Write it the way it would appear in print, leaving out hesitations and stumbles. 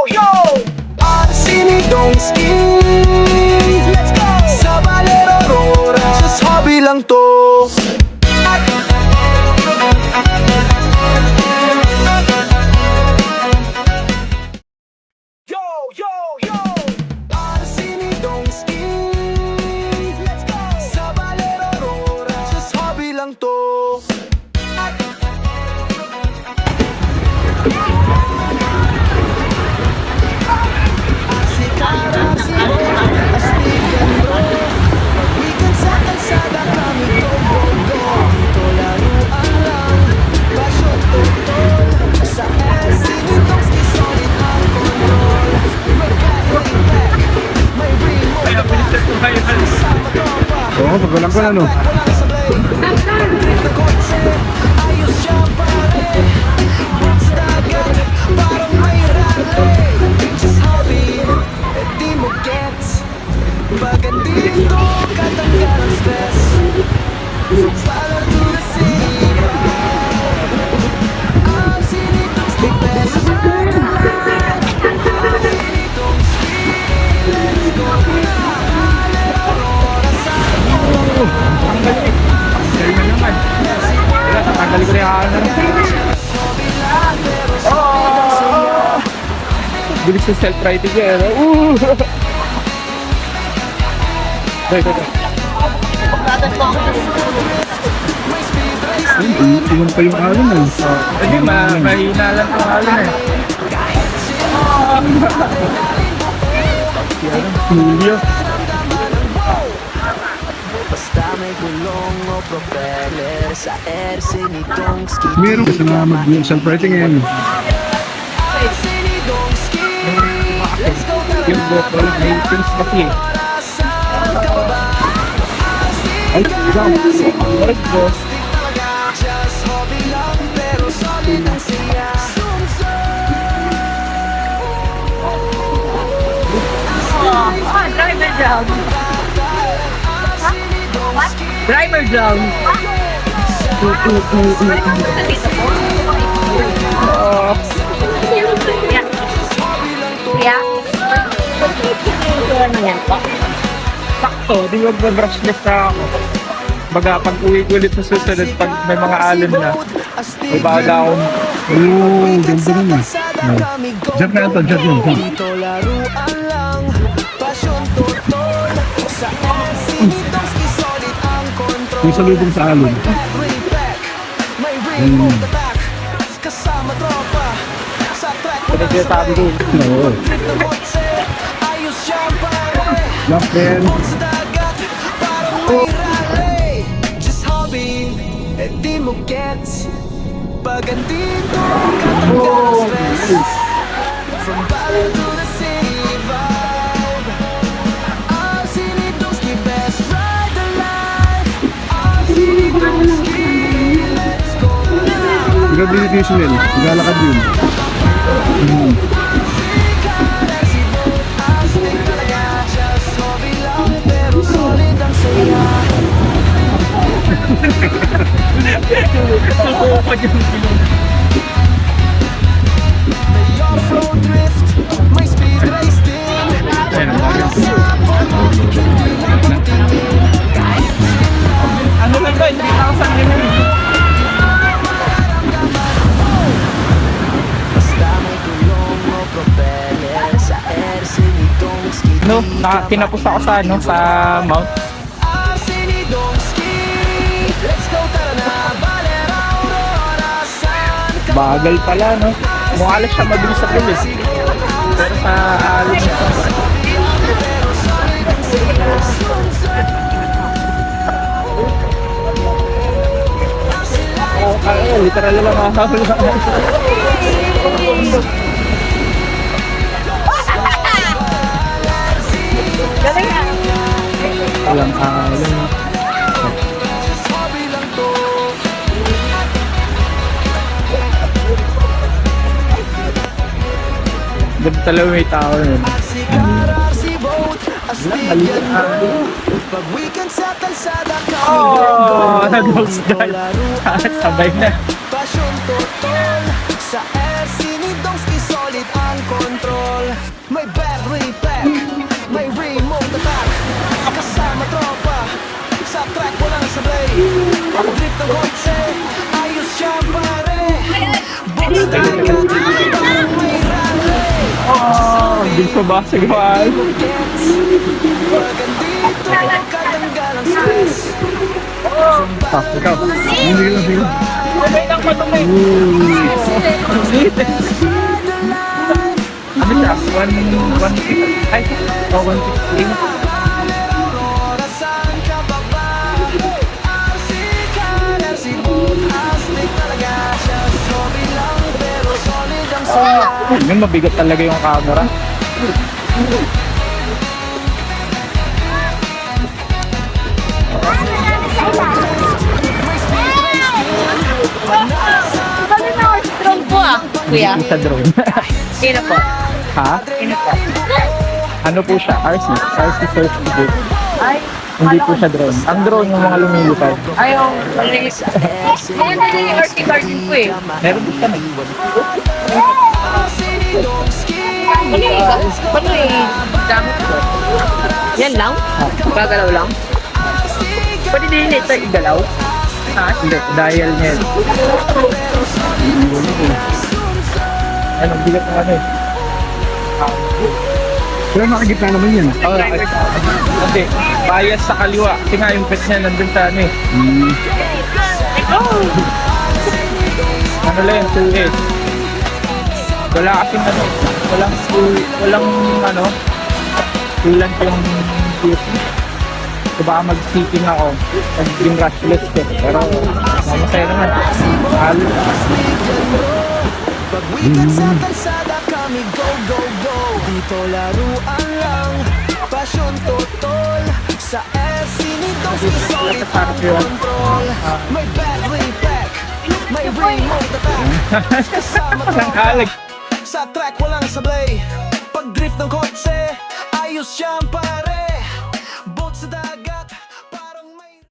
yo! Ang Sinidongski, let's go! Sa Valero Aurora, just hobby lang to. Yo, yo, yo! Ang Sinidongski, let's go! Sa Valero Aurora, just hobby lang to. Oo, pagkulang ko na no. Pagandito, katanggal ang stress. Follow to the city vibe. Ang Sinidongski best friend. Ang Sinidongski, let's go na. Valero Aurora sa Sa'yo na naman. Wala, tatanggalin ko na yung hahan na lang. Bilis sa self-riding niya. Dito. Iwan pa yung alon eh. Hindi, mahina lang ang alon eh. Julio. basta may gulong o propeller sa air Sinidongski. Meron kasi na mag-self-riding ngayon. Ang Sinidongski, let's go tara Yung botol may things kasi eh. Ay, ikaw. Alright bro. Just hobby lang pero solid ang siya. Driver job. What? Driver job. Yeah. Ano yan po? Sakto, di mag-brushless na ako. Baga, pag uwi ko ulit sa susunod, pag may mga alon na, may baga akong Oo, ganda rin eh. Jump na ito, jump yun. Jump. Dito laruan lang, pasyon totoo. Sa air Sinidongski, solid ang control. Yung salubong sa alon. Way back, may rainbow attack. Kasama tropa, sa track wala pinagsasabi ko. Oo. trip na kotse. Ayos siyang pare, Lock in. sa dagat, parang may rally. Just hobby, eh di mo gets. Pag andito, katanggal ang stress. From Baler to the city vibe. Ang Sinidongski, best ride alive. Ang Sinidongski, let's go now. Rehabilitation yun. Maglalakad yun. Astig talaga, just hobby lang, pero solid ang saya. Susukot yung bilong. May off-road drift, may speed race din. Nasa pono, hindi lang pagtingin. Kahit Ano lang ba, hindi ako sa akin. basta may gulong o propeller sa air Sinidongski. No, tinapos ako sa ano, sa mount. Ang Sinidongski, let's go tara na. Valero Aurora, saan ka Bagal pala, no? Mukha lang siya mabilis sa bilis. Pero sa alon siya. pero solid ang siya. Oo, kaya, literal lang makakawala. Galing na. Walang alon. Hobby lang to. Doon talaga may tao nun. RC boat, astig yan bro. Pag weekend sa kalsada kami Oh, nag-ghost die. Sabay na. pasyon totoo. Sa air Sinidongski, solid ang control. may battery pack, may remote attack. Kasama tropa, sa track walang sablay. Pag-drift ng kotse, ayos siya pare. Bumatagan parang may rally. Hindi ko ba sigawan? Gets, pag andito, katanggal ang stress. Ikaw. Sige lang, sige. Okay lang pa ito eh. Ano siya? 1 ay, 116. Orasan ka pa ba? Arsikan, arsibot, astig talaga siya. Sorry lang, pero solid ang saya. Yun, mabigat talaga yung camera. Bakit na strong po ah, kuya? Hindi sa drone. Sino po? Ha? Sino po? Ano po siya? RC Search Boot. Ay, Hindi po siya drone. Ang drone yung mga lumilipad. ayaw. Ngayon na yung RC garden ko eh. Meron din siya Paano eh? Gamit ko. Yan lang? Gagalaw lang? Pwede din ito igalaw? Ha? Hindi, dial niya. yun. Ano, bigat ng ano eh. Pero nakagitna naman yan. Oh, hindi, bias sa kaliwa. Kasi nga yung pet niya nandun sa ano eh. Ano lang yung 2S. Wala kasing ano, walang ano, kulang pa yung beauty. So baka mag-seeking ako, yung rushless ko. Pero masaya naman. Halo. Pag weekend sa kalsada kami go go go. Dito laruan lang, passion totol. Sa FC ni Donkey solid ang control. May battery pack, may remote attack. Kasama Nanghalag. sa track walang sablay. Pag drift ng kotse, ayos siyang